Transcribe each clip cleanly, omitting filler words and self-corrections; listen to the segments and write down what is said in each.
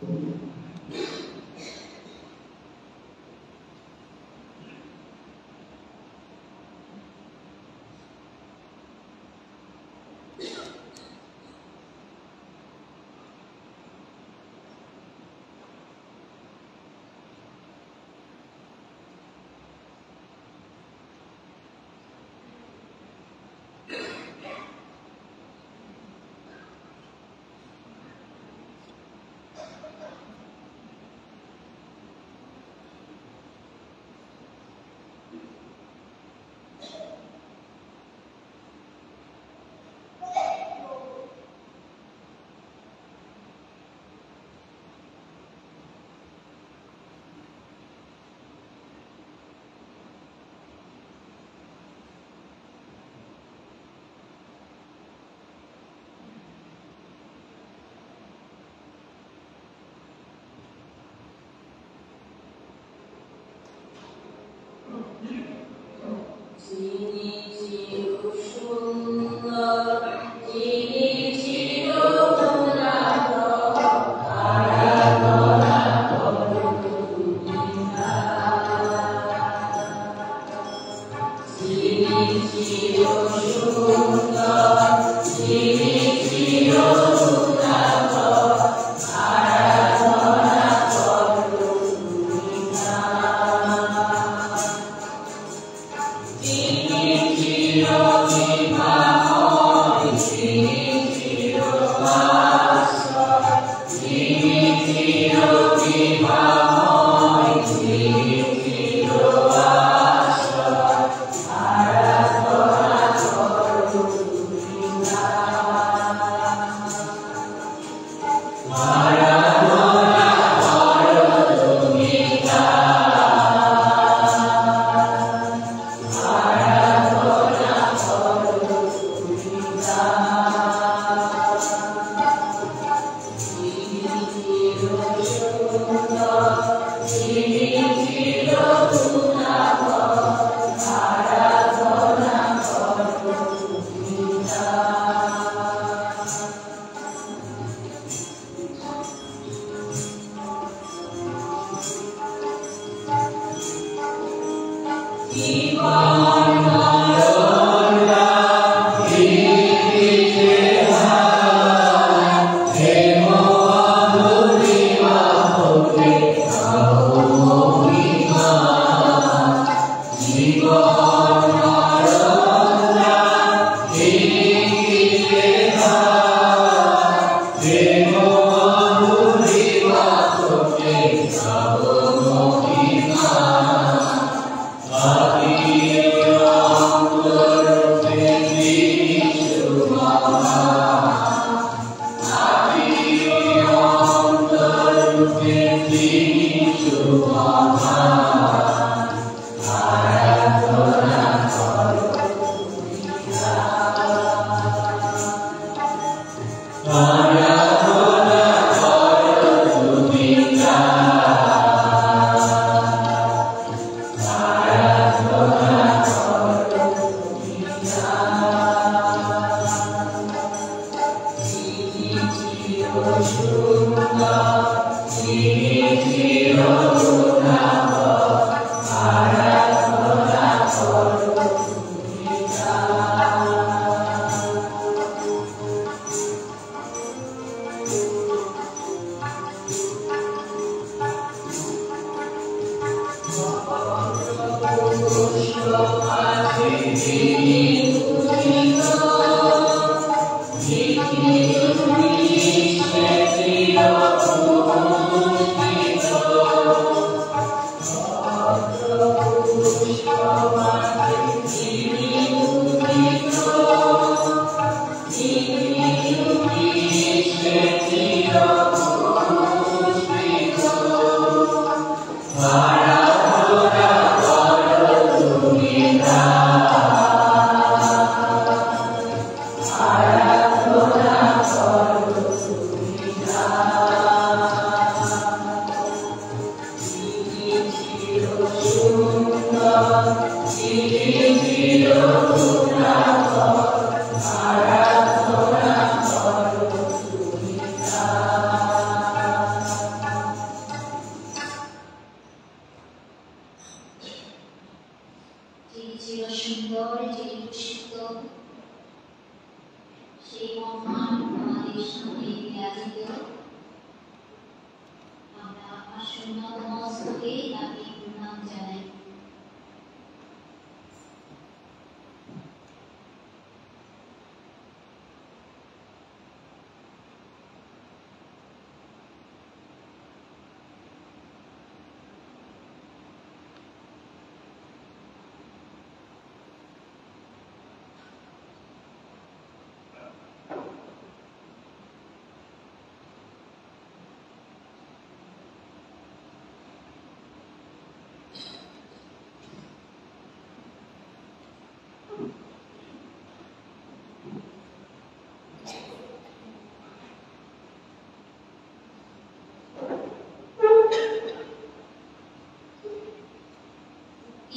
Thank you. সেই মহান আমাদের সামনে বিরাজিত আমরা আসন্ন নমস্তে তাকে প্রণাম জানাই।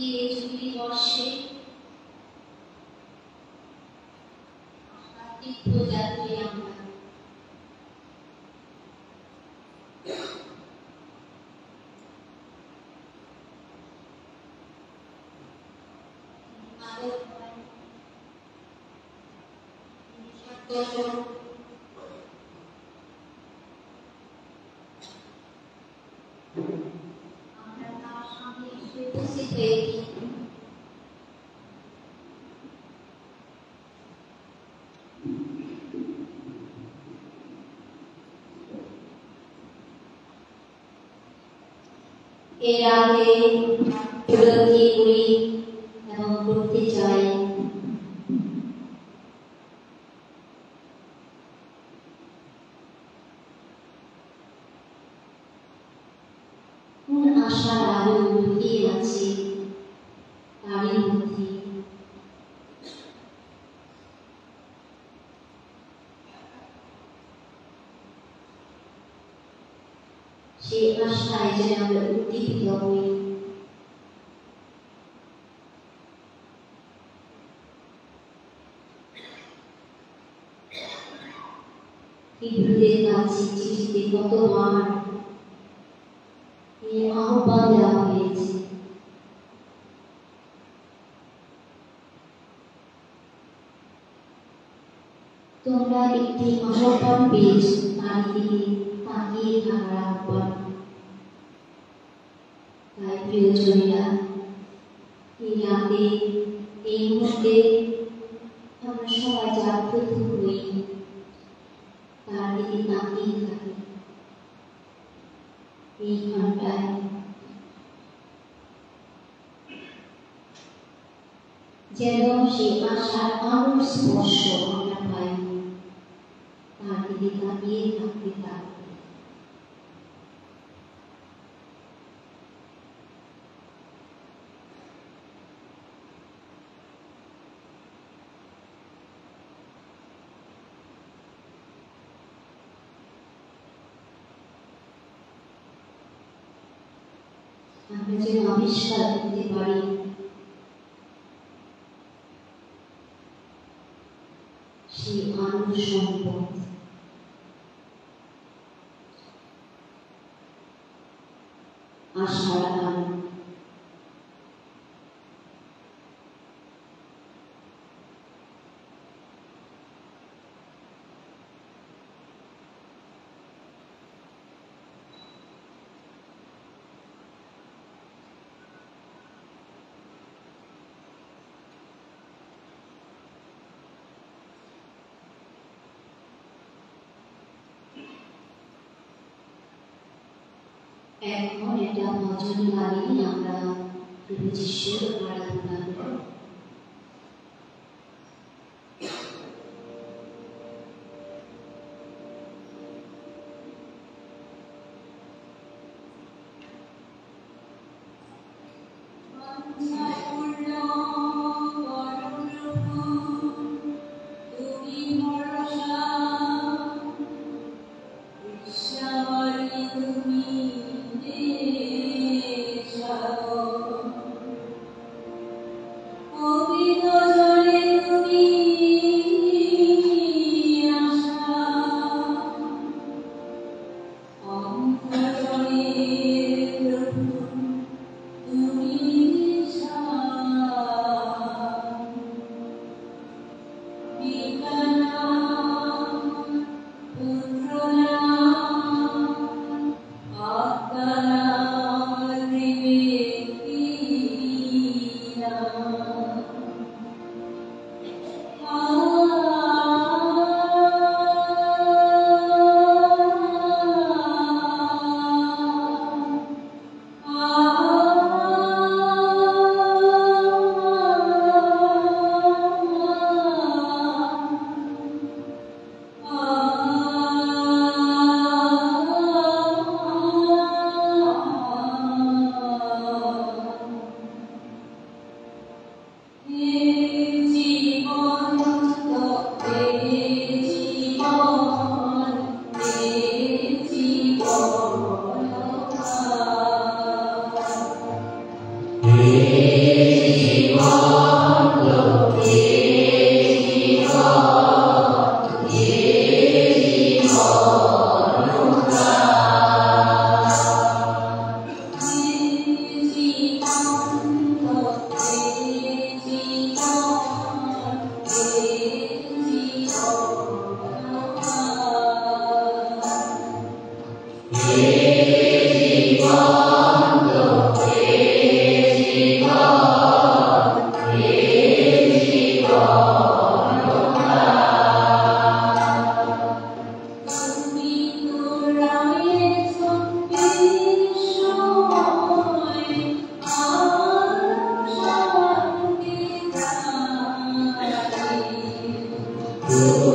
এই জুলি বর্ষে তীর্থযাত্রী আমরা আমরা তার সামনে এসে উপস্থিত হয়েছি। এর আগে উপলব্ধি করি এবং করতে চাই কোন আশার আলো লুকিয়ে আছে তারই মধ্যে। সেই আশায় যেন আমরা উদ্দীপিত হই। হিন্দুদের কাছে চিঠিতে কতবার এই আহ্বান দেওয়া হয়েছে, তোমরা একটি আহ্বান পেয়েছ, তার দিকে তাকিয়ে থাকার আহ্বান। তাই প্রিয়জনেরা, এই রাতে এই মুহূর্তে আমরা সবাই জাগ্রত হই, তার দিকে তাকিয়ে থাকি। এই ঘন্টায় যেন সেই আশার আলোর স্পর্শ আমরা পাই, তার দিকে তাকিয়ে থাকতে থাকি। আমরা যেন আবিষ্কার করতে পারি সেই আলোর সম্পদ, আশার আলো। এখন এটা ভজন গানে আমরা প্রভু যিশুর আরাধনা করি। Amen.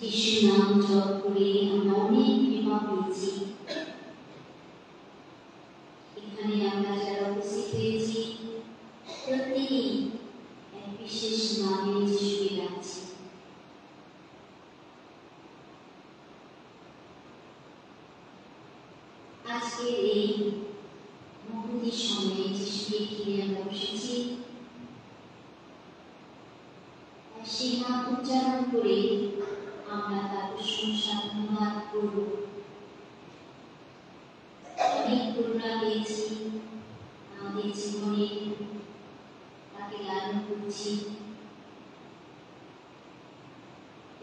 যিশুর নাম জপ করে আমরা অনেক কৃপা পেয়েছি। এখানে আমরা যারা উপস্থিত হয়েছি প্রত্যেকেই এক বিশেষ নামে যিশুকে ডাকছি। আজকের এই মুহূর্তের সময়ে যিশুকে ঘিরে আমরা বসেছি। সেই নাম উচ্চারণ করে আমরা তার প্রশংসা ধন্যবাদ করব। অনেক করুণা পেয়েছি আমাদের জীবনে, তাকে লালন করছি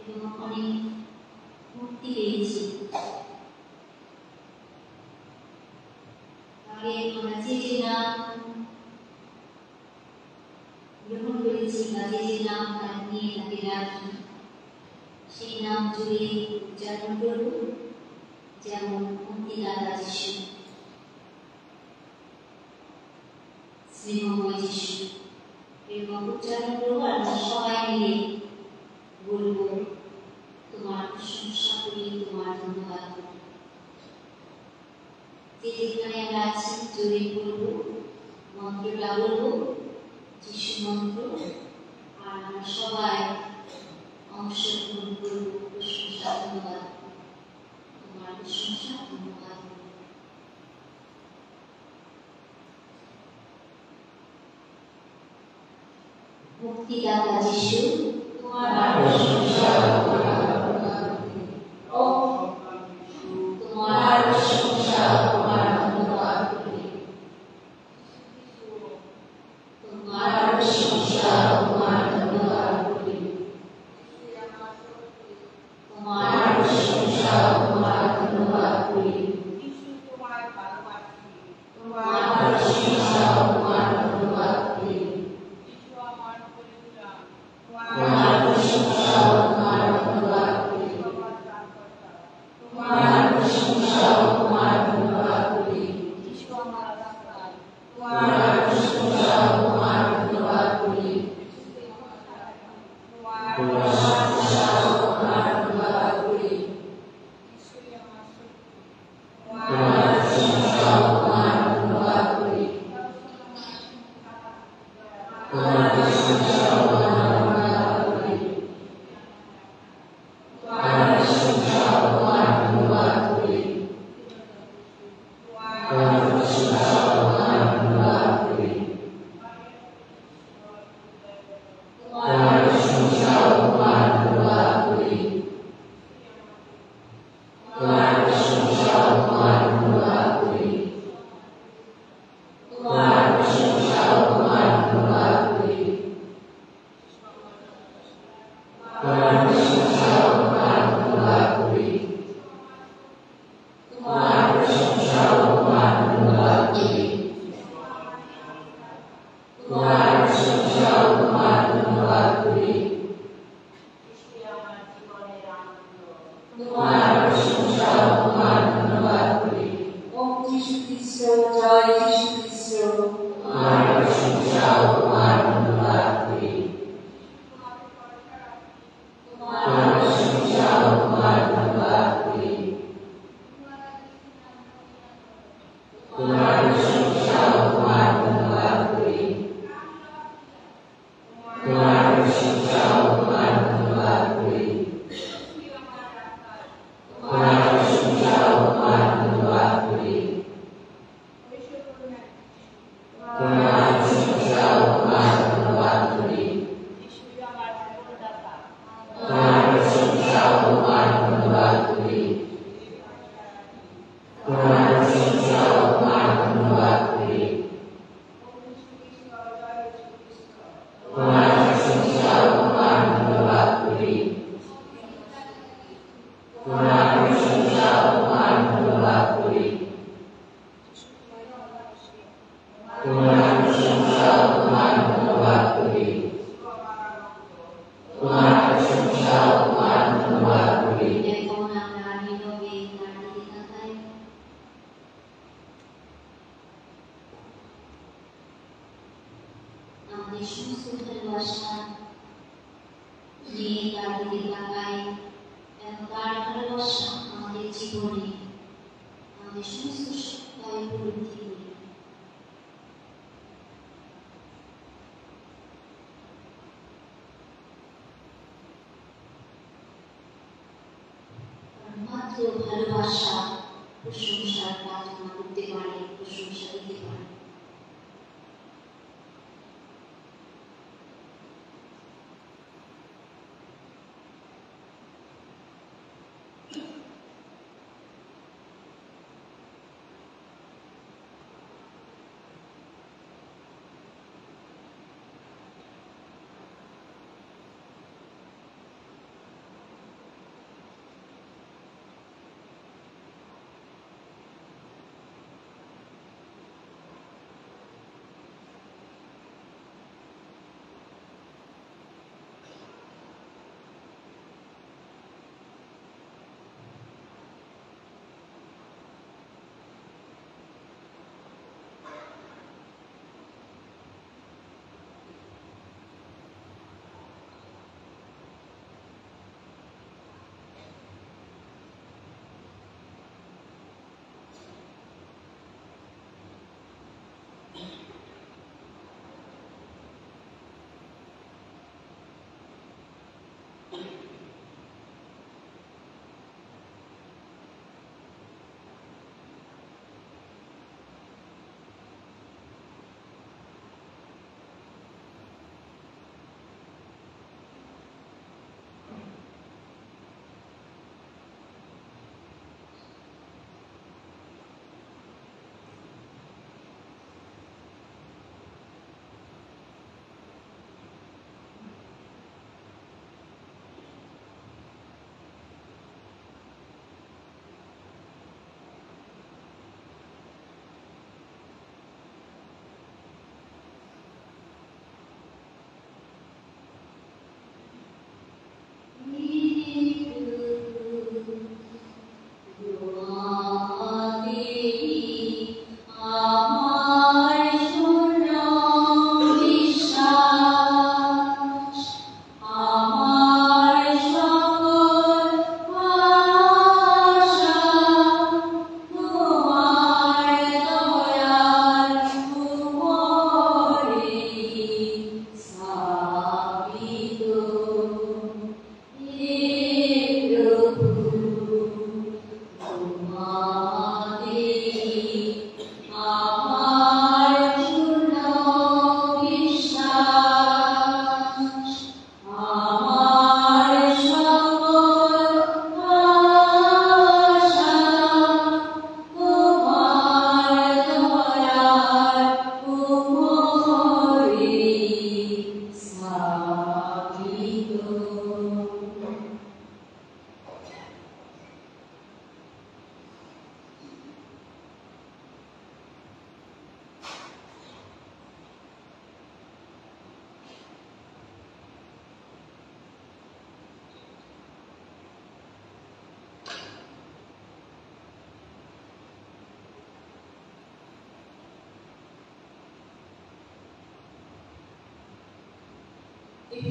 এবং অনেক মুক্তি পেয়েছি। আগে আমরা যে নাম গ্রহণ করেছি বা যে নাম তার নিয়ে তাকে রাখি, সেই নাম জুড়ে উচ্চারণ করব। যেমন মুক্তিদাতা যিশু, স্নেহময় যিশু, এবং উচ্চারণ করবো। আমরা সবাই মিলে বলবো, তোমার প্রশংসা করি, তোমার ধন্যবাদ করি। যে যেখানে আমরা আছি জোরে বলবো, মন্ত্রটা বলবো, যিশু মন্ত্র, আর আমরা সবাই অংশগ্রহণ করব। প্রশংসা ধন্যবাদ, তোমার প্রশংসা ধন্যবাদ। মুক্তিদাতা যিশু, তোমার প্রশংসা তোমার প্রশংসা, তোমার ধন্যবাদ করি। তোমার প্রশংসা, তোমার ধন্যবাদ করি। তোমার প্রশংসা, তোমার ধন্যবাদ করি। তোমার প্রশংসা, তোমার ধন্যবাদ করি। তোমার প্রশংসা, তোমার ধন্যবাদ করি। তোমার প্রশংসা, তোমার ধন্যবাদ করি। তোমার প্রশংসা, তোমার ধন্যবাদ করি। তোমার প্রশংসা, তোমার ধন্যবাদ করি। তোমার প্রশংসা, তোমার ধন্যবাদ করি। তোমার প্রশংসা, তোমার ধন্যবাদ করি। তোমার প্রশংসা ও তোমার ধন্যবাদ করি। তোমার প্রশংসা ও তোমার ধন্যবাদ করি। তোমার প্রশংসা ও তোমার ধন্যবাদ করি। তোমার প্রশংসা ও তোমার ধন্যবাদ করি। তোমার প্রশংসা ও তোমার ধন্যবাদ করি। তোমার প্রশংসা ও তোমার ধন্যবাদ করি। তোমার প্রশংসা ও তোমার ধন্যবাদ করি। ও যিশু খ্রিস্ট, জয় যিশু খ্রিস্ট। তোমার প্রশংসা ও তোমার ধন্যবাদ করি। তোমার প্রশংসা ও তোমার ধন্যবাদ করি। তোমার প্রশংসা ও তোমার ধন্যবাদ করি। তোমার প্রশংসা ও তোমার ধন্যবাদ করি। তোমার প্রশংসা ও তোমার ধন্যবাদ করি। তোমার প্রশংসা ও তোমার ধন্যবাদ করি। তোমার প্রশংসা ও তোমার ধন্যবাদ করি। তোমার প্রশংসা ও তোমার ধন্যবাদ করি। তোমার প্রশংসা ও তোমার ধন্যবাদ করি। তোমার প্রশংসা ও তোমার ধন্যবাদ করি। তোমার প্রশংসা ও তোমার ধন্যবাদ করি। তোমার প্রশংসা ও তোমার ধন্যবাদ করি। এখন আমরা নীরবে দাঁড়িয়ে থাকাই আমাদের সমস্ত ভালোবাসা নিয়ে দাঁড়িয়ে থাকাই এবং তার ভালোবাসা আমাদের জীবনে আমাদের সমস্ত সত্তায় উপলব্ধি করি। মাত্র ভালোবাসা প্রশংসার প্রার্থনা করতে পারে, প্রশংসা দিতে পারে।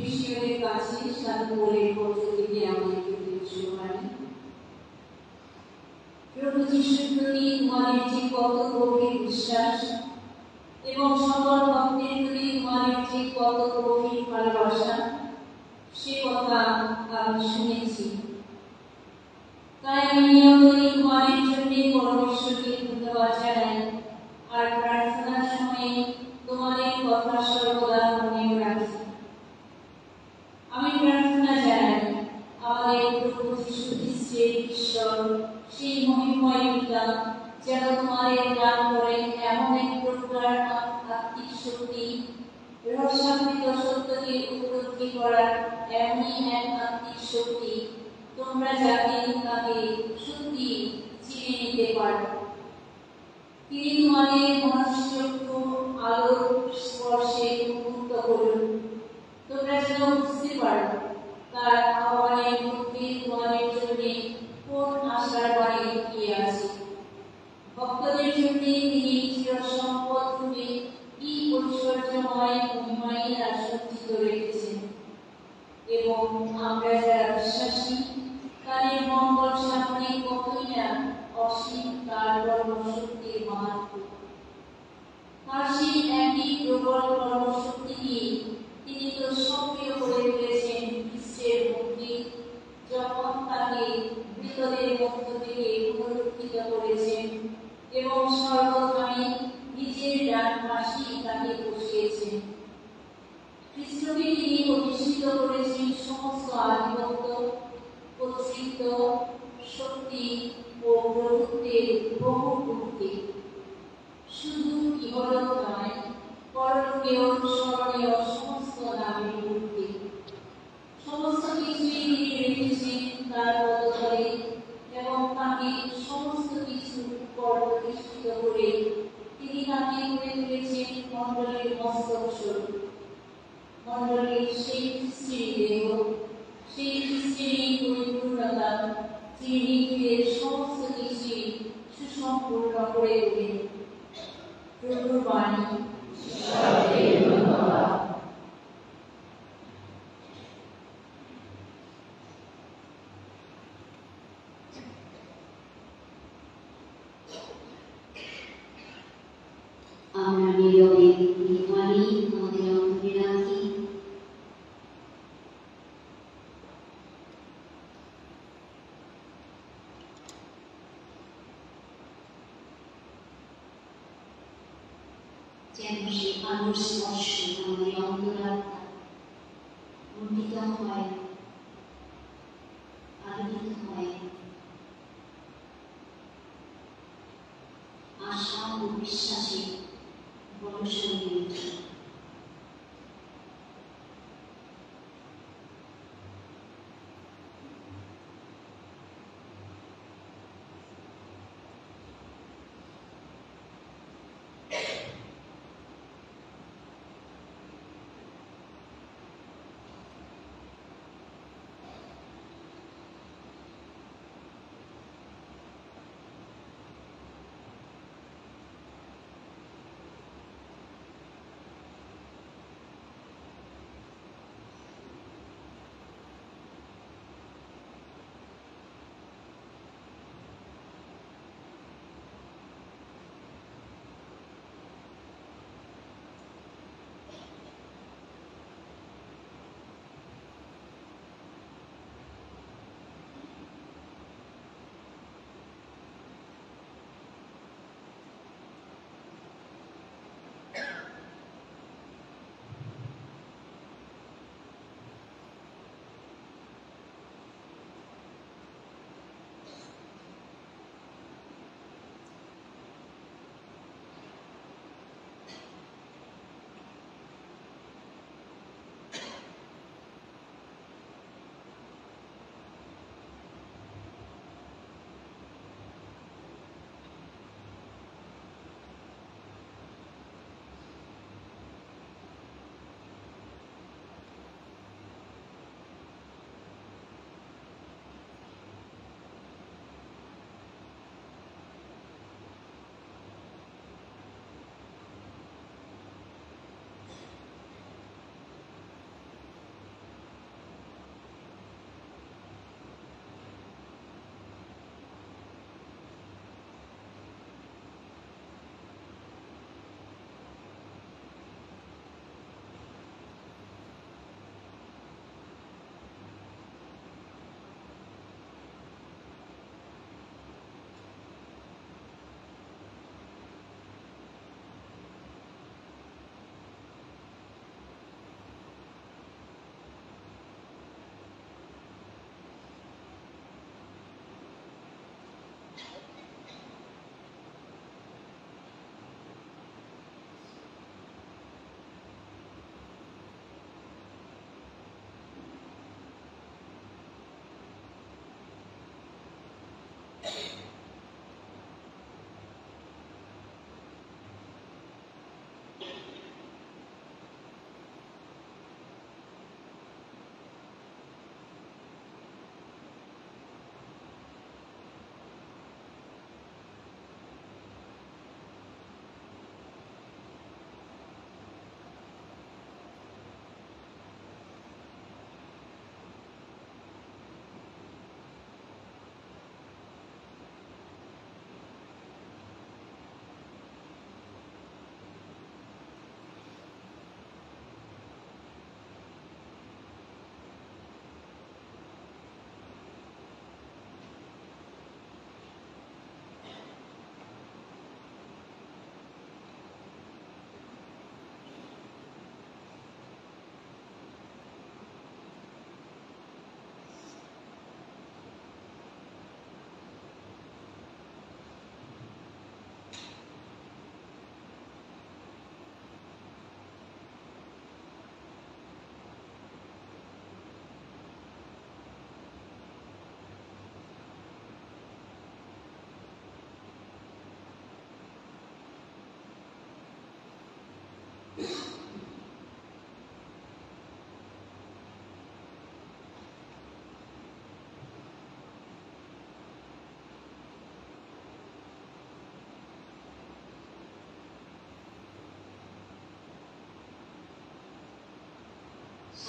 ঈশ্বরের কাছে সাধু বলে পত্র থেকে আমাদেরকে বিশ্ববাণী। প্রভু যিশুর প্রতি তোমাদের যে কত গভীর বিশ্বাস এবং সকল ভক্তের প্রতি তোমাদের যে কত গভীর ভালোবাসা, সে কথা আমি শুনেছি। তাই আমি নিয়মিত তোমাদের জন্য পরমেশ্বরকে ধন্যবাদ জানাই, আর প্রার্থনার সময় তোমাদের কথা সর্বদা মনে রাখি। আমি প্রার্থনা জানাই আমাদের প্রভু যীশু খ্রিস্টের ঈশ্বর সেই মহিমময় পিতা যেন তোমাদের দান করেন এমন এক প্রকার আত্মিক শক্তি, রহস্যামৃত সত্যকে উপলব্ধি করার এমনই এক আত্মিক শক্তি, তোমরা যাতে তাকে সত্যি চিনে নিতে পারো। তিনি তোমাদের মনশ্চক্ষু আলোর স্পর্শে মুক্ত করুন, তোমরা যেন বুঝতে পারো তার আহ্বানের মধ্যে তোমাদের জন্য কোন আশার বাণী লুকিয়ে আছে। ভক্তদের জন্য তিনি চিরসম্পদ রূপে কি ঐশ্বর্যময় মহিমায় সজ্জিত রেখেছেন, এবং আমরা যারা বিশ্বাসী তাদের মঙ্গল সামনে কতই না অসীম তার কর্মশক্তির মাহাত্ম্য। তার সেই একই প্রবল কর্মশক্তি নিয়ে তিনি তো সক্রিয় করে তুলেছেন খ্রিস্টের মধ্যে, যখন তাকে মৃতদের মধ্য থেকে পুনরুত্থিত করেছেন এবং সর্বকালে নিজের ডান পাশে তাকে বসিয়েছেন। খ্রিস্টকে তিনি অধিষ্ঠিত করেছেন সমস্ত আধিপত্য, কর্তৃত্ব, শক্তি ও প্রভুত্বের বহু ঊর্ধ্বে। শুধু ইহলোক নয়, পরলোকেও স্মরণীয় সমস্ত নামের ঊর্ধ্বে। সমস্ত কিছুই তিনি রেখেছেন তার পদতলে, এবং তাকে সমস্ত কিছুর উপর প্রতিষ্ঠিত করে তিনি তাকে করে তুলেছেন মণ্ডলীর মস্তক স্বরূপ। মণ্ডলীর সেই খ্রিস্টের দেহ, সেই খ্রিস্টেরই পরিপূর্ণতা, যিনি নিজের সমস্ত কিছুই সুসম্পূর্ণ করে তোলেন। প্রভুর বাণী। আমরা নীরবে এই বাণী আমাদের অন্তরে রাখি। যেন সে আলোর স্পর্শে আমাদের অন্তরাত্মা উন্নীত হয়, আলোকিত হয়, আশা ও বিশ্বাসে বলশালী হয়ে ওঠে।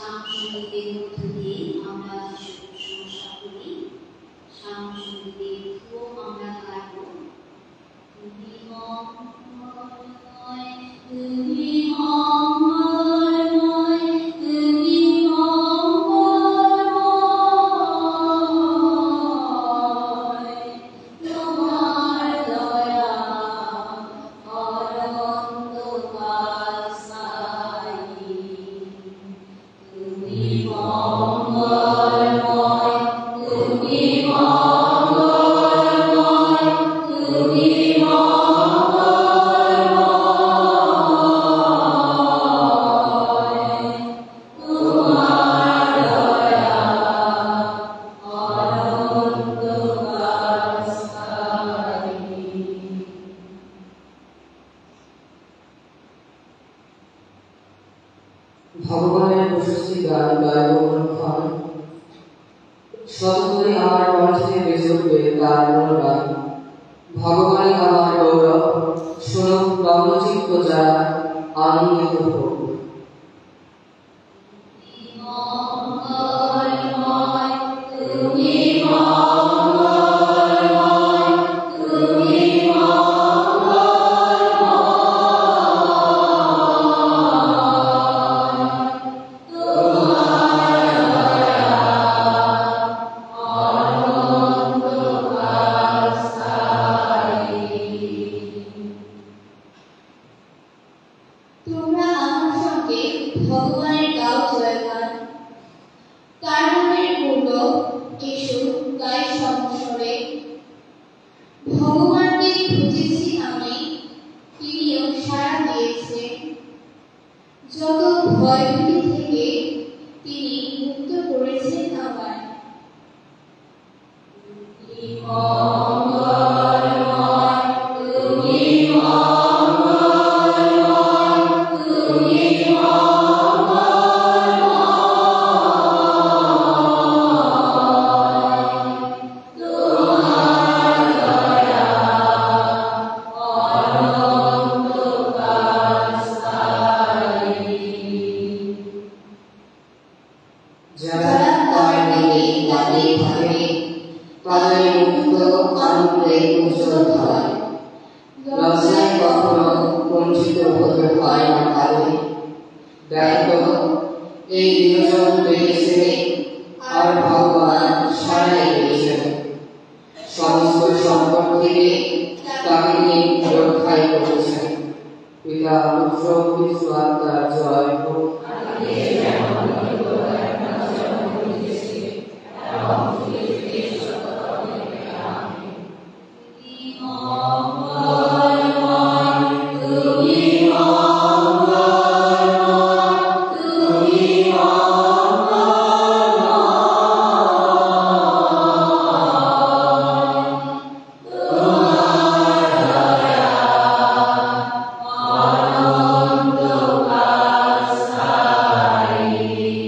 সাংসঙ্গীতের মধ্য দিয়ে আমরা যিশুর প্রশংসা করি। সাংসঙ্গীতের ও আমরা গাইব, তুমি মঙ্গলময়, তুমি মঙ্গলময়, তুমি মঙ্গলময়, তোমার দয়া অনন্তকাল স্থায়ী। তুমি মঙ্গলময়, তুমি মঙ্গলময়, তুমি মঙ্গলময়, তোমার দয়া অনন্তকাল স্থায়ী। ভগবানের প্রশস্তি গান গাইব অনুক্ষণ, শতকরি আমার কণ্ঠে বেজে উঠবে তার গুণগান। ভগবানই আমার গৌরব, শুনুক ব্রহ্মচিত্ত যারা, আনন্দিত হোক। মঙ্গলময়, তুমি মঙ্গলময়, তুমি মঙ্গলময়, তোমার দয়া অনন্তকাল স্থায়ী। তোমরা আমার সঙ্গে ভগবানের গাও জয়গান, তার নামের গৌরব এসো গাই সমস্বরে। ভগবানকে খুঁজেছি আমি, তিনিও সাড়া দিয়েছেন। যত ভয়ভীতি থেকে তিনি মুক্ত করেছেন আমায়। তুমি মঙ্গলময়, তুমি মঙ্গলময়, তুমি মঙ্গলময়, তোমার দয়া অনন্তকাল স্থায়ী। যারা তার দিকে তাকিয়ে থাকে, তাদের মুক্ত আনন্দে উজ্জ্বল হয়। লজ্জায় কখনো বঞ্চিত হতে হয় না তাদের। দেখো, এই নিয়োজন দেখেছে, আর ভগবান সারাই দিয়েছেন। সমস্ত সংকট থেকে তাকে তিনি রক্ষাই করেছেন। পিতা, পুত্র, পবিত্র আত্মার জয় হোক। অনন্তকাল স্থায়ী।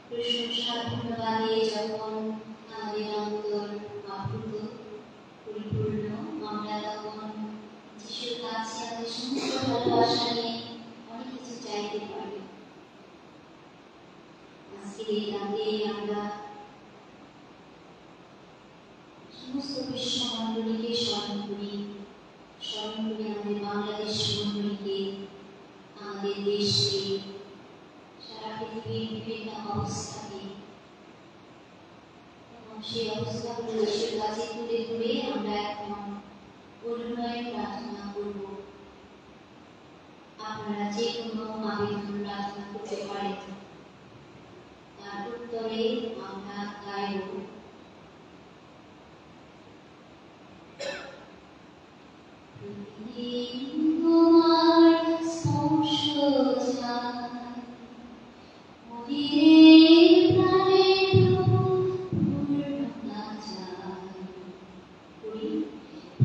প্রশংসা ধন্যবাদে যখন আমাদের অন্তর আপ্লুত পরিপূর্ণ, আমরা তখন যিশুর কাছে আমাদের সমস্ত ভালোবাসা নিয়ে অনেক কিছু চাইতে পারি। আজকের এই রাতে আমরা সমস্ত বিশ্বমণ্ডলীকে স্মরণ করি আমাদের বাংলাদেশ মণ্ডলীকে, আমাদের দেশকে, সারা পৃথিবীর বিভিন্ন অবস্থাকে, এবং সেই অবস্থাগুলো ঈশ্বরের কাছে তুলে ধরে আমরা এখন অনুনয়ে প্রার্থনা করব। আপনারা যে কোনো আবেদন প্রার্থনা করতে পারেন, তার উত্তরে আমরা গাইব। তোমার স্পর্শ চাই, মদিরের প্রাণে প্রভু পূর্ণতা চাই।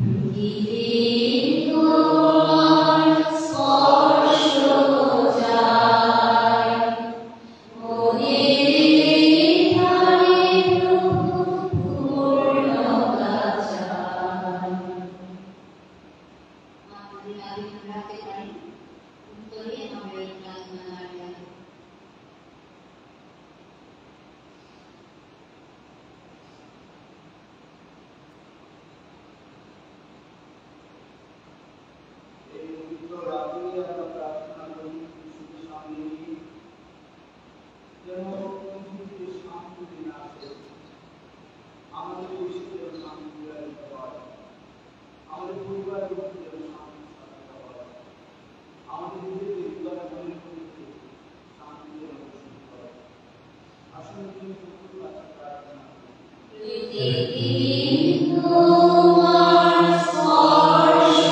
মদিরের তোমার স্পর্শ চাই, মদিরের প্রাণে প্রভু পূর্ণতা চাই। আমাদের আবেদন রাখতে পারেন, উত্তরে আমরা এই প্রার্থনা গাইব। এই পবিত্র রাতে আমরা প্রার্থনা করি যিশুর সামনে, যেন পৃথিবীতে শান্তি দিন আসে, আমাদের দেশে যেন শান্তি বিরাজিত হয়, আমাদের পরিবারের মধ্যে যেন শান্তি স্থাপিত হয়, আমাদের নিজেদের হৃদয় মনের মধ্যে শান্তি যেন বসিত হয়। আসুন তিনি প্রভুর কাছে প্রার্থনা করি। তোমার স্পর্শ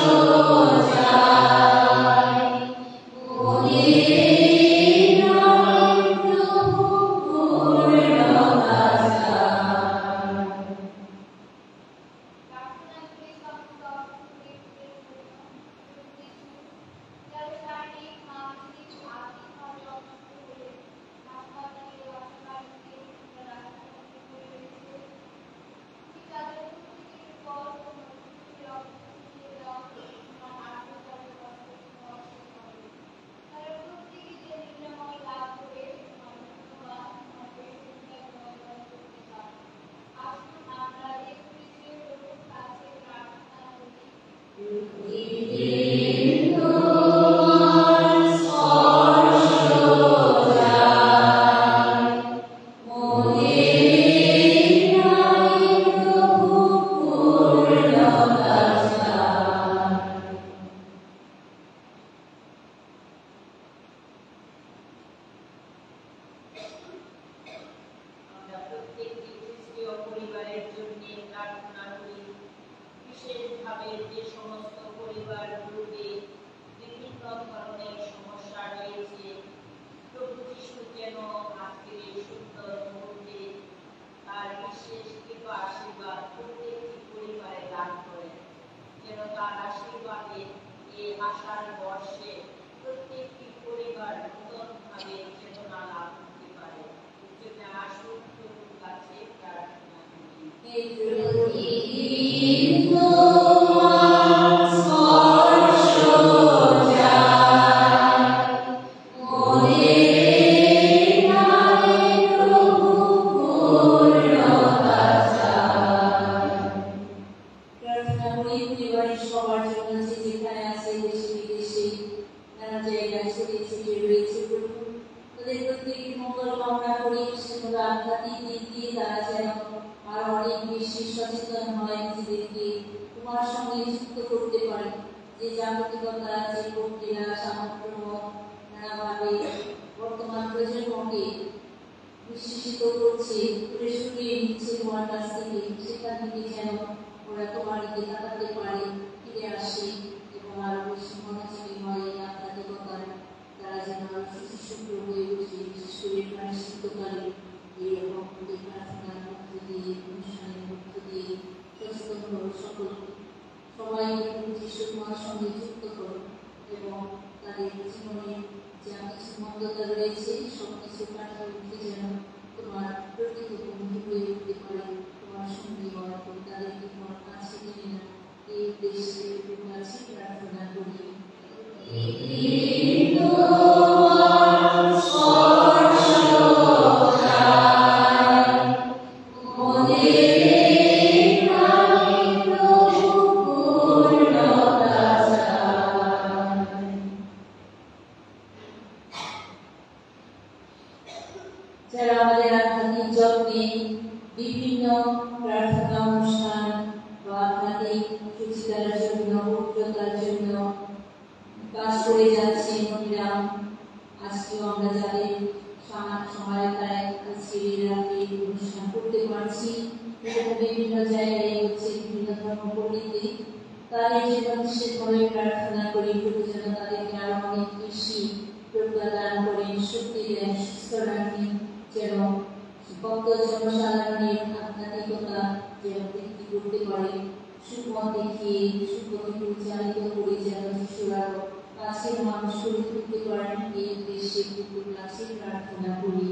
চাই, মদিরের প্রাণে প্রভু পূর্ণতা চাই। আমরা প্রত্যেকটি খ্রিস্টীয় পরিবারের জন্য প্রার্থনা করি। বিশেষভাবে যে সমস্ত পরিবারগুলোতে বিভিন্ন ধরনের সমস্যা রয়েছে, প্রভু যিশু যেন আজকের এই সুন্দর মুহূর্তে তার বিশেষ কৃপা আশীর্বাদ প্রত্যেকটি পরিবারে দান করেন, যেন তার আশীর্বাদে এই আষাঢ় বর্ষে প্রত্যেকটি পরিবার নূতনভাবে চেতনা লাভ করতে পারে। জন্য আসুন প্রভুর কাছে প্রার্থনা করি। তোমার স্পর্শ চাই, মদিরের প্রাণে প্রভু পূর্ণতা চাই। প্রার্থনা করি পরিবারের সবার জন্য, যে যেখানে আছে দেশে বিদেশে নানা জায়গায় ছড়িয়ে ছিটিয়ে রয়েছে, প্রভু তাদের প্রত্যেকের মঙ্গল কামনা করি। সেগুলো আধ্যাত্মিক দিক দিয়ে তারা যেন আরো অনেক বেশি সচেতন হয়, নিজেদেরকে তোমার সঙ্গে যুক্ত করতে পারে। যে জাগতিকতা, যে প্রক্রিয়া, সামগ্র নানাভাবে বর্তমান প্রজন্মকে বিশেষিত করছে, করে সরিয়ে নিচ্ছে তোমার কাছ থেকে, সেখান থেকে যেন ওরা তোমার দিকে তাকাতে পারে, ফিরে আসে এবং আরো বেশি মনোযোগী হয় এই আধ্যাত্মিকতার। তারা যেন আরো সুশুভ্র হয়ে উঠে, বিশেষ করে প্রায়শ্চিত্তকালে এই ভক্তি প্রার্থনার মধ্য দিয়ে, অনুষ্ঠানের মধ্য দিয়ে সচেতন হল সকল সবাইকে যিশু তোমার সঙ্গে যুক্ত করো এবং তাদের জীবনে যা কিছু মন্দ সীমাবদ্ধতা রয়েছে, সবকিছু কাটিয়ে উঠতে যেন তোমার প্রকৃত বন্ধু হয়ে উঠতে পারে, তোমার সঙ্গী হওয়ার পর তাদেরকে তোমার কাছে টেনে না, এই উদ্দেশ্যে কাছে প্রার্থনা করি। যারা আমাদের আধ্যাত্মিক যত্নে বিভিন্ন প্রার্থনা অনুষ্ঠান বা আধ্যাত্মিক সুচিতার জন্য, পবিত্রতার জন্য কাজ করে যাচ্ছে মহিলা, আজকেও আমরা যাদের সহায়তায় আজকের এই রাতে অনুষ্ঠান করতে পারছি, বিভিন্ন জায়গায় হচ্ছে বিভিন্ন ধর্মপল্লীতে, তাদের জন্য বিশেষভাবে প্রার্থনা করি প্রভু যেন তাদেরকে আরো অনেক বেশি প্রজ্ঞা দান করেন, শক্তি দেন, সুস্থ রাখেন, যেন ভক্ত জনসাধারণের আধ্যাত্মিকতা যেন বৃদ্ধি করতে পারে, সুপথ দেখিয়ে সুপথে পরিচালিত করে যেন শিশুরা কাছের মানুষ করে তুলতে পারেন, এই উদ্দেশ্যে কুকুর কাছে প্রার্থনা করি।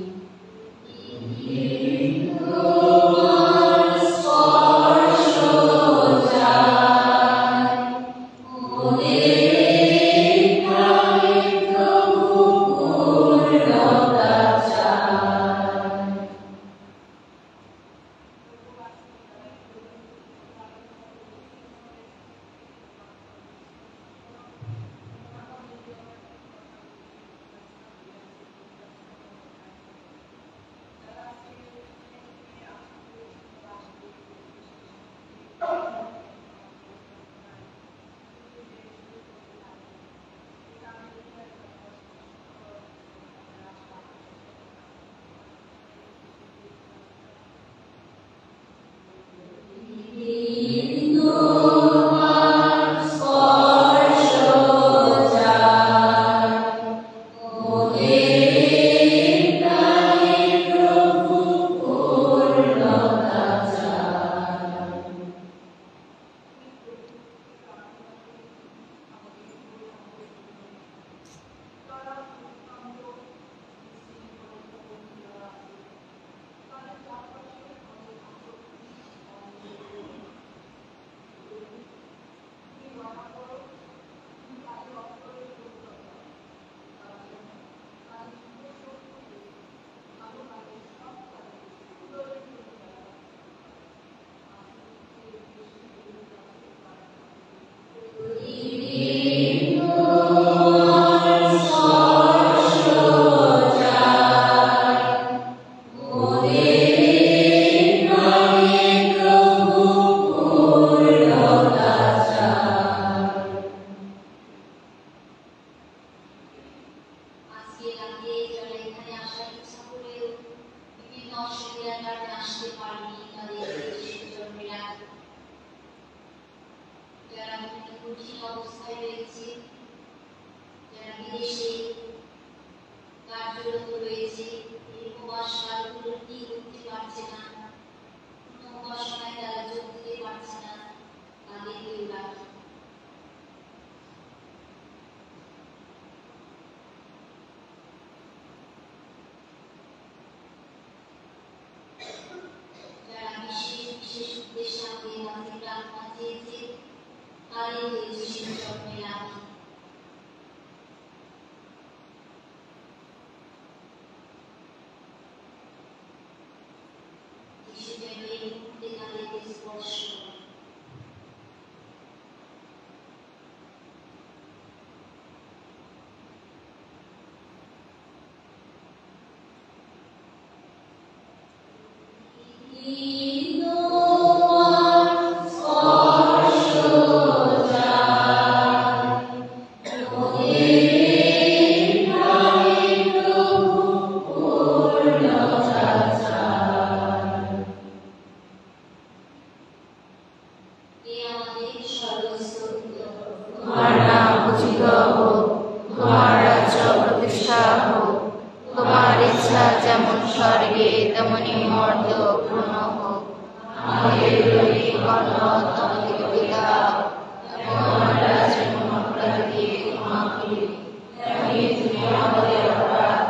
তুমি আমাদের অপরাধ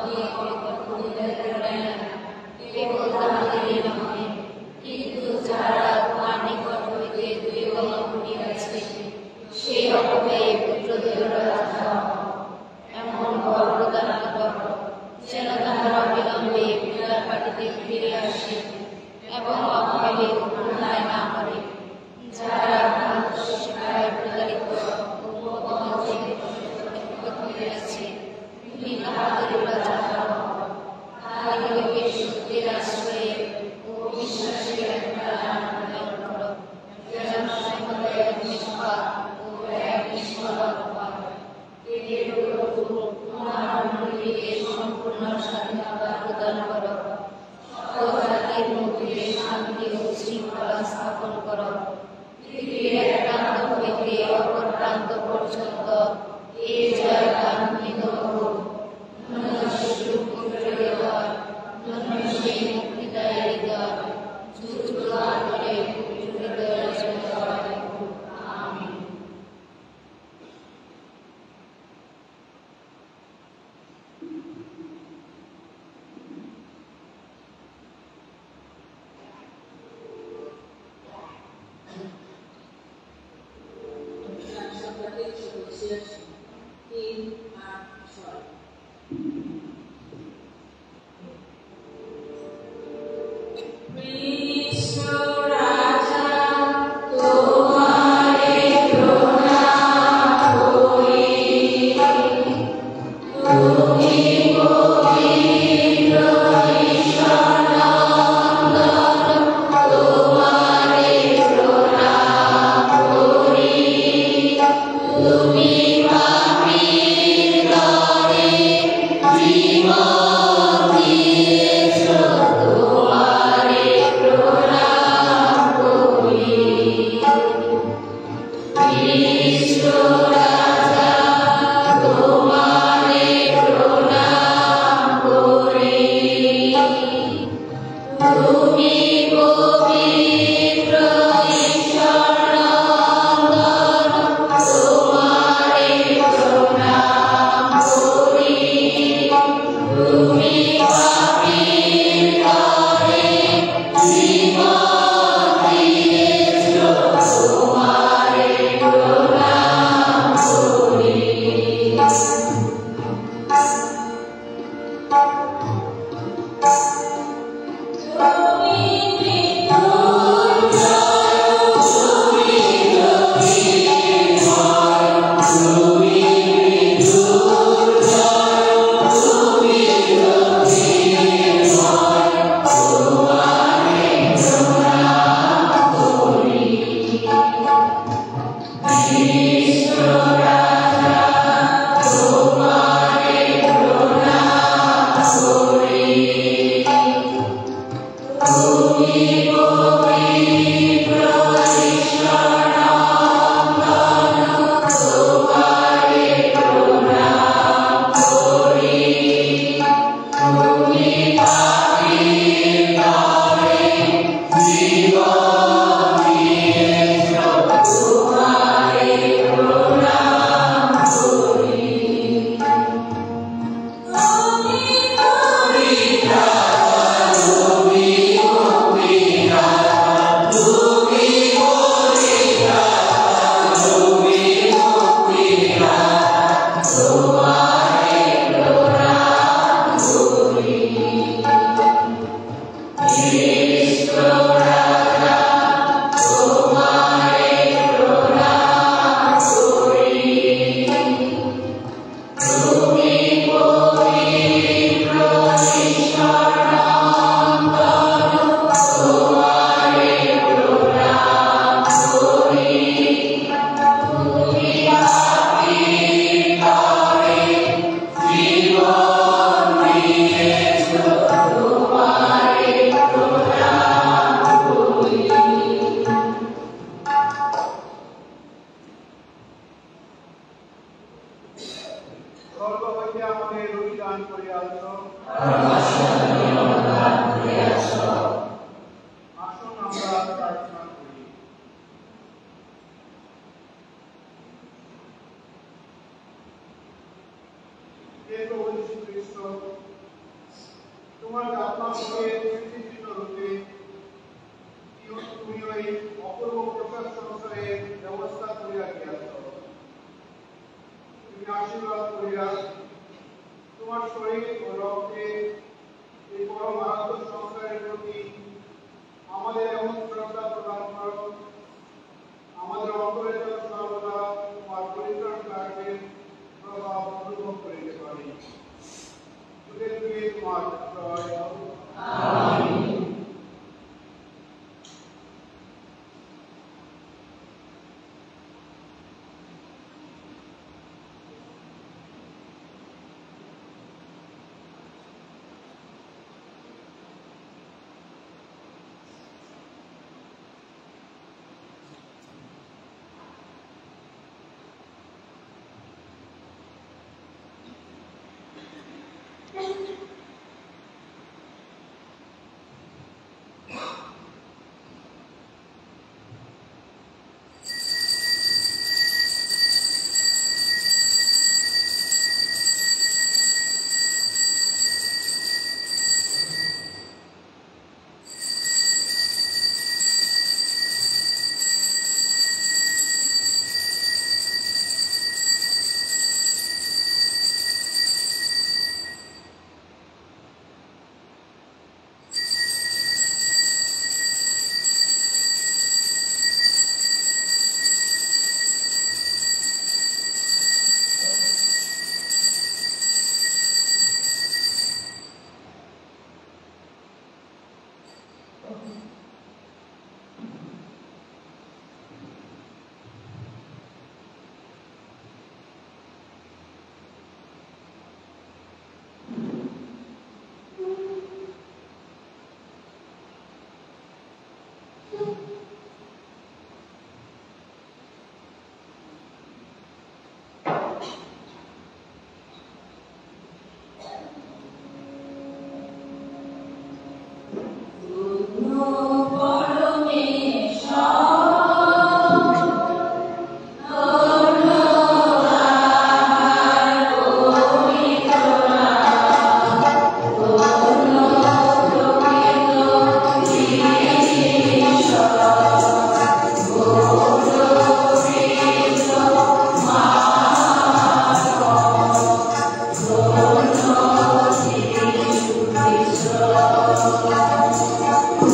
দিয়ে অপেক্ষা করিতে পারে না, কেবল তাহাদেরই নহে, কিন্তু যাহারা তোমার নিকট হইতে দুর্গম করিয়াছে, সেই অপব্যয়ে পুত্রদেরও রাজা এমন বর প্রদান কর, যেন তাহারা অবিলম্বে পিতার বাটিতে ফিরে আসে এবং অভাবে অন্যায় না করে। যাহারা ভ্রান্ত শিক্ষায় প্রতারিত ও পথে হইয়াছে, তুমি তাহাদের রাজা হও, তাহাদিগকে সত্যের আশ্রয়ে ও বিশ্বাসের একটা আনন্দ করো, যেন সম্প্রদায় নিষ্পাপ ও এক নিষ্কলঙ্ক হয়। তোমার মন্দিরে সম্পূর্ণ স্বাধীনতা প্রদান করো, সকল জাতির মধ্যে শান্তি ও শৃঙ্খলা স্থাপন করো। পৃথিবীর এক প্রান্ত হইতে অপর প্রান্ত পর্যন্ত এই জায়গা ধ্বনিত হোক। ধন্য শিশু পুত্রের হৃদয়, ধন্য সেই মুক্তিদায়ের হৃদয়, যুগ যুগান্তরে হৃদয়ের জয়। আমিন। হে প্রভু যীশু খ্রিস্ট, আমাদেরকে স্মৃতিচিহ্ন রূপে তুমি ওই অপূর্ব প্রসাদ সংসারের ব্যবস্থা করিয়া দিয়াছ। তুমি আশীর্বাদ করিয়া তোমার শরীর ও রক্তে এই পরম আরাধ্য সংস্কারের প্রতি আমাদের এমন শ্রদ্ধা প্রদান করো, আমাদের অন্তরে যেন সর্বদা তোমার পরিত্রাণ কার্যের প্রভাব অনুভব করিতে পারি। যুগে যুগে তোমার জয় হোক। আমিন। Oh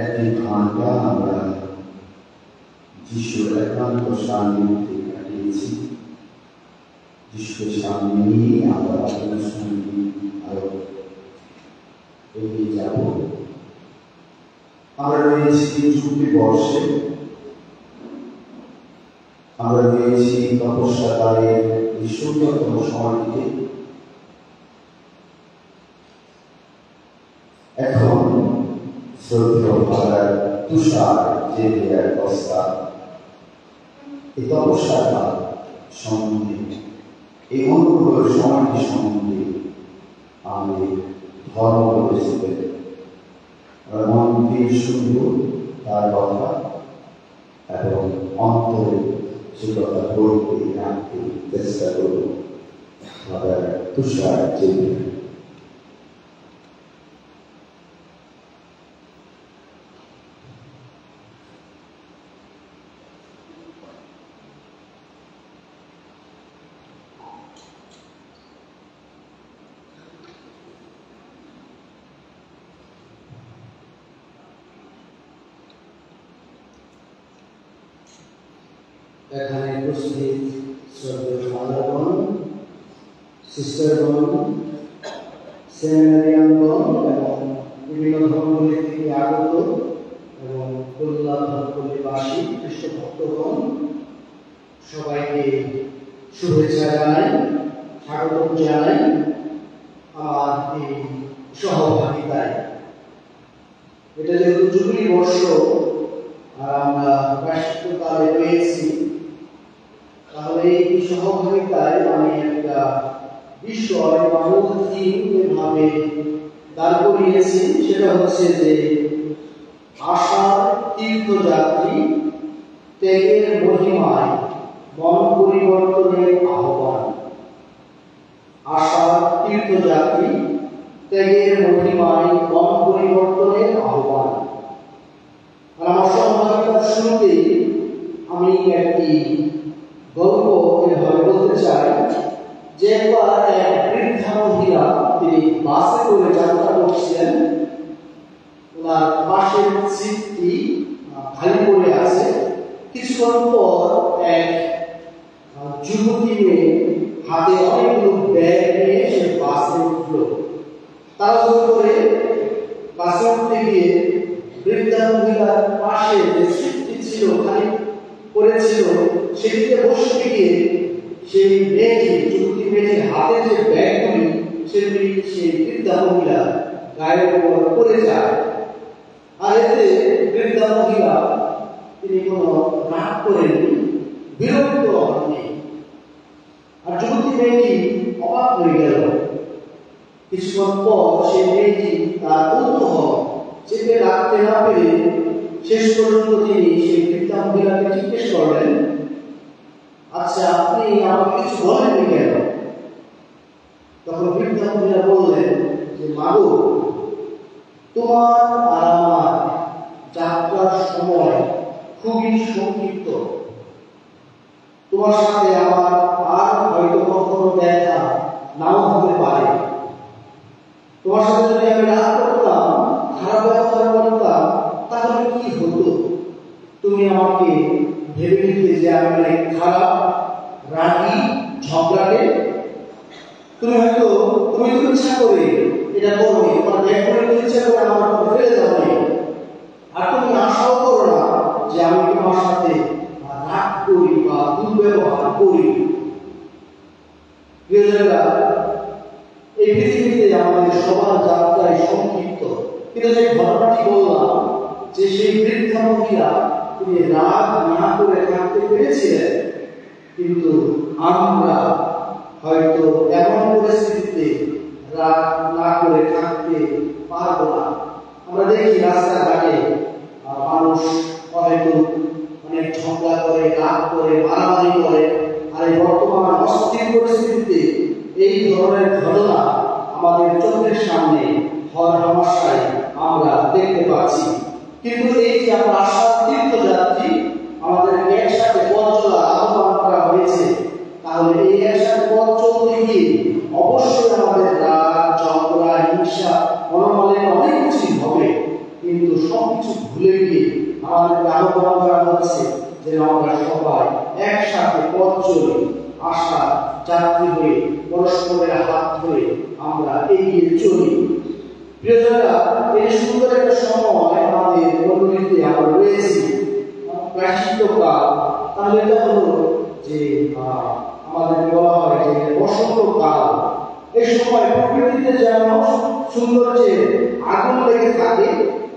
একটি ঘন্টা আমরা যিশুর একান্ত সান্নিধ্যে কাটিয়েছি। যিশুর সামনে নিয়ে আমরা অনুষ্ঠানটি আরো এগিয়ে যাব। আমরা রয়েছি জুবলি বর্ষে, আমরা রয়েছি তপস্যা কালের এই সুন্দরতম সময়টিতে। এখন শ্রদ্ধেয় ফাদার তুষার জেভিয়ার কস্তা এই তপস্যা কাল সম্বন্ধে, এই অনুকূল সময়টি সম্বন্ধে আমাদের ধর্ম উপস্থিত মন দিয়ে শুনব তার কথা এবং অন্তরে সে কথা বলতে রাখতে চেষ্টা করব। ফাদার তুষার জেভিয়ার। এখানে উপস্থিত শ্রদ্ধেয় ফাদারগণ, সিস্টারগণ, সেমিনারিয়ানগণ এবং বিভিন্ন ধর্মগুলি থেকে আগত এবং খুলনা ধর্মপল্লীবাসী খ্রিস্টভক্তগণ, সবাইকে শুভেচ্ছা জানাই, স্বাগত জানাই আমার এই সহভাগিতায়। এটা যেহেতু জুবিলি বর্ষ আর আমরা রাষ্ট্রকালে রয়েছি, তাহলে এই সহভাগিতায় আমি একটা বিষয় বা ভাবে দাঁড় করিয়েছি। সেটা হচ্ছে যে আশার তীর্থযাত্রী, ত্যাগের মহিমায় মন পরিবর্তনের আহ্বান। আশার তীর্থযাত্রী, ত্যাগের মহিমায় মন পরিবর্তনের আহ্বান। আর আমার সহভাগিতার শুরুতেই আমি একটি গল্প এভাবে বলতে চাই যে একবার এক বৃদ্ধা মহিলা, তিনি বাসে করে যাত্রা করছিলেন। ওনার পাশের সিটটি খালি পড়ে আছে। কিছুক্ষণ পর এক যুবতী মেয়ে হাতে অনেকগুলো ব্যাগ নিয়ে সে বাসে উঠল। তাড়াহুড়ো করে বাসে উঠতে গিয়ে বৃদ্ধা মহিলার পাশে যে সিটটি ছিল, খালি পড়েছিল, সেটিতে বসতে গিয়ে সেই মেয়েটি, যুবতী মেয়েটির হাতে যে ব্যাগগুলি, সেগুলি সেই বৃদ্ধা মহিলা গায়ের উপর পড়ে যায়। আর এতে বৃদ্ধা মহিলা তিনি কোনো রাগ করেননি, বিরক্ত হননি। আর যুবতী মেয়েটি অবাক হয়ে গেল। কিছুক্ষণ পর সেই মেয়েটি তার কৌতূহল চেপে রাখতে না পেরে শেষ পর্যন্ত তিনি সেই বৃদ্ধা মহিলাকে জিজ্ঞেস করলেন, আচ্ছা, আপনি আমাকে কিছু বলেননি কেন? তখন বৃদ্ধা মহিলা বললেন যে, মাগো, তোমার আর আমার যাত্রার সময় খুবই সংক্ষিপ্ত। তোমার সাথে আমার আর হয়তো কখনো দেখা নাও হতে পারে। তোমার সাথে যদি আমি রাগ করতাম, খারাপ ব্যবহার করতাম, তাহলে কি হতো? তুমি আমাকে ভেবে নিতে যে আমি অনেক খারাপ, রাগী, ঝগড়াটে। তুমি হয়তো ইচ্ছা করে এটা করবে, তোমার ব্যাগ ইচ্ছা করে আমার ফেলে যাবে। আর তুমি আশাও করো না যে আমি তোমার সাথে রাগ করি বা দুর্ব্যবহার করি। এই পৃথিবীতে আমাদের সবার যাত্রায় সংক্ষিপ্ত। কিন্তু যে ঘটনাটি বললাম, যে সেই বৃদ্ধা মহিলা তিনি রাগ না করে থাকতে পেরেছিলেন, কিন্তু আমরা হয়তো এমন পরিস্থিতিতে রাগ না করে থাকতে পারবো না। আমরা দেখি রাস্তাঘাটে মানুষ হয়তো অনেক ঝগড়া করে, রাগ করে, মারামারি করে। আর এই বর্তমান অস্থির পরিস্থিতিতে এই ধরনের ঘটনা আমাদের চোখের সামনে হরহামেশাই আমরা দেখতে পাচ্ছি। কিন্তু এই যে আমরা আশার তীর্থযাত্রী, আমাদের একসাথে পথ চলার আহ্বান করা হয়েছে, তাহলে এই একসাথে পথ চলতে গিয়ে অবশ্যই আমাদের রাগ, ঝগড়া, হিংসা, মনোমালিন্য অনেক কিছু হবে। কিন্তু সবকিছু ভুলে গিয়ে আমাদের আহ্বান করা হচ্ছে যে আমরা সবাই একসাথে পথ চলে আশা যাত্রী হয়ে পরস্পরের হাত ধরে আমরা এগিয়ে চলি। প্রিয়জনেরা, এই সুন্দর একটা সময় আমাদের মণ্ডলীতে আমরা রয়েছি, প্রায়শ্চিত্তকাল। তাহলে এটা হলো যে আমাদের বলা হয় যে বসন্তকাল। এই সময় প্রকৃতিতে যেন সৌন্দর্যের আগুন লেগে থাকে,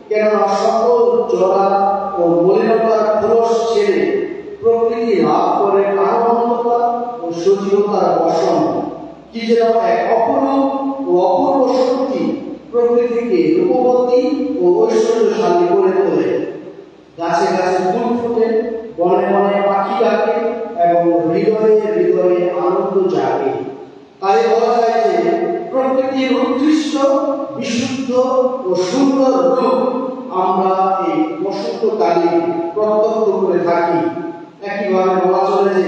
কেননা সকল জরা ও মলিনতার খোলস ছেড়ে প্রকৃতি লাভ করে আনন্দতা ও সজীবতার বসন্ত। কি যেন এক অপরূপ ও অপূর্ব শক্তি প্রকৃতিকে রূপবতী ও ঐশ্বর্যশালী করে তোলে। গাছে গাছে ফুল ফুটে, বনে বনে পাখি ডাকে এবং হৃদয়ে হৃদয়ে আনন্দ জাগে। তাই বলা যায় যে প্রকৃতির উৎকৃষ্ট, বিশুদ্ধ ও সুন্দর রূপ আমরা এই বসন্তকালে প্রত্যক্ষ করে থাকি। একইভাবে বলা চলে যে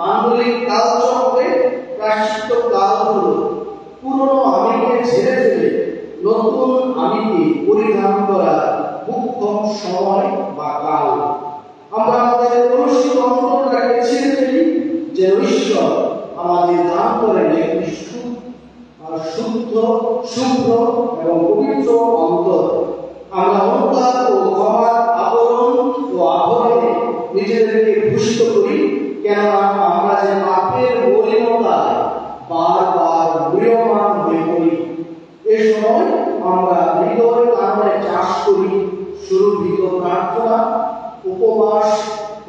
মাঙ্গলিক কালচক্রে প্রায়শ্চিত্তকাল হলো পুরনো আমিকে ঝেড়ে ফেলে নতুন আমিকে পরিধান করার মুখ্যম সময় বা কাল। আমরা আমাদের কলুষিত অন্তরটাকে ছেড়ে ফেলি, যে ঈশ্বর আমাদের দান করেন একটি শুদ্ধ, শুভ্র এবং পবিত্র অন্তর। আমরা অনুতাপ ও ক্ষমার আবরণ ও আভরণে নিজেদেরকে ভূষিত করি, কেননা আমরা যে পাপের মলিনতায় বারবার ম্রিয়মাণ হয়ে পড়ি। এ সময় আমরা হৃদয় কারণে চাষ করি সুরভিত প্রার্থনা, উপবাস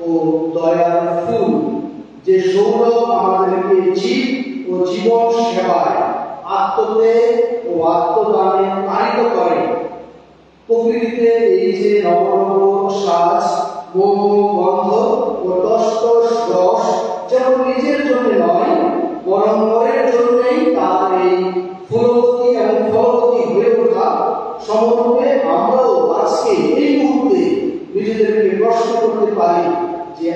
ও দয়ার ফুল, যে সৌরভ আমাদেরকে জীব ও জীবন সেবায়, আত্মত্যাগ ও আত্মদানে তাড়িত করে। প্রকৃতিতে এই যে নবনব সাজ, মোম গন্ধ ও টস রস যেমন নিজের জন্য নয়, বরং পরের জন্যই তার এই ফুলবতী এবং ফলবতী হয়ে ওঠা। সমরূপে আমরাও আজকে এই মুহূর্তে নিজেদেরকে প্রশ্ন করতে পারি যে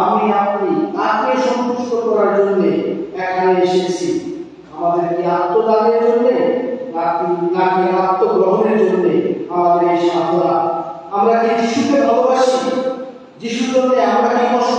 আমি আপনি কাকে সন্তুষ্ট করার জন্য এখানে এসেছি? আমাদের কি আত্মদানের জন্য নাকি আত্মগ্রহণের জন্য আমাদের এই সাধনা? আমরা কি যিশুকে ভালোবাসি? যিশুর জন্য আমরা কি কষ্ট